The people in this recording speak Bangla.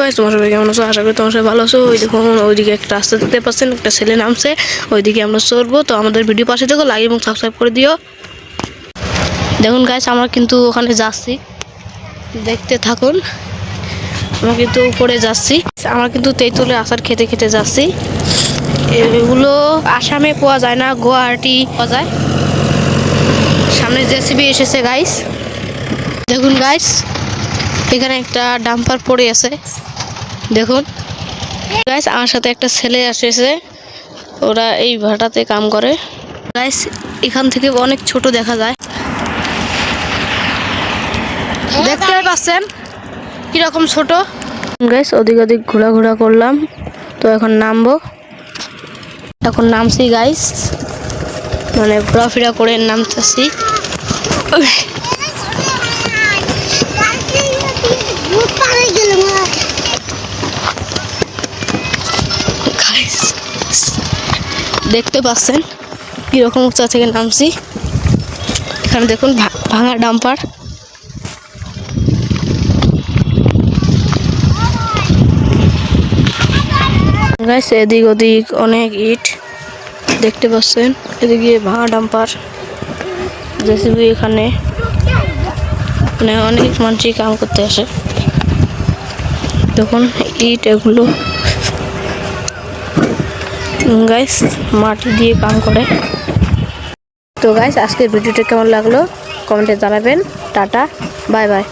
গাইস, তোমার সবাই কেমন আছো? আশা করি তোমার সবাই ভালো আছো। ওই দেখুন ওইদিকে একটা রাস্তা দেখতে পাচ্ছেন, একটা ছেলে নামছে, ওইদিকে আমরা চড়বো। তো আমাদের ভিডিও পাশে থেকে লাইক এবং সাবস্ক্রাইব করে দিও। দেখুন গাইস, আমরা কিন্তু ওখানে যাচ্ছি, দেখতে থাকুন। আমরা কিন্তু উপরে যাচ্ছি, আমরা কিন্তু তেঁতুলের আচার খেতে খেতে যাচ্ছি। এগুলো আসামে পাওয়া যায় না, গুয়াহাটি পাওয়া যায়। সামনে জেসিবি এসেছে গাইস, দেখুন গাইস, এখানে একটা ডাম্পার পড়ে আছে, দেখুন গাইস। আমার সাথে একটা ছেলে এসেছে, ওরা এই ভাটাতে কাম করে গাইস। এখান থেকে অনেক ছোট দেখা যায়, দেখতে পাচ্ছেন কিরকম ছোট গাইস। ওদিক ওদিক ঘোরাঘোরা করলাম, তো এখন নামবো। এখন নামছি গাইস, মানে ঘোরাফেরা করে নামতেছি। দেখতে পাচ্ছেন কিরকম উঁচা থেকে নামছি। এখানে দেখুন ভাঙা ডাম্পার। গাইস এদিক ওদিক অনেক ইট দেখতে পাচ্ছেন, এদিকে ভাঙা ডাম্পার, জেসিবি। এখানে মানে অনেক মানুষই কাম করতে আসে, দেখুন ইট এগুলো গাইস মাটি দিয়ে কাম করে। তো গাইস আজকের ভিডিওটা কেমন লাগলো কমেন্টে জানাবেন। Tata, bye bye.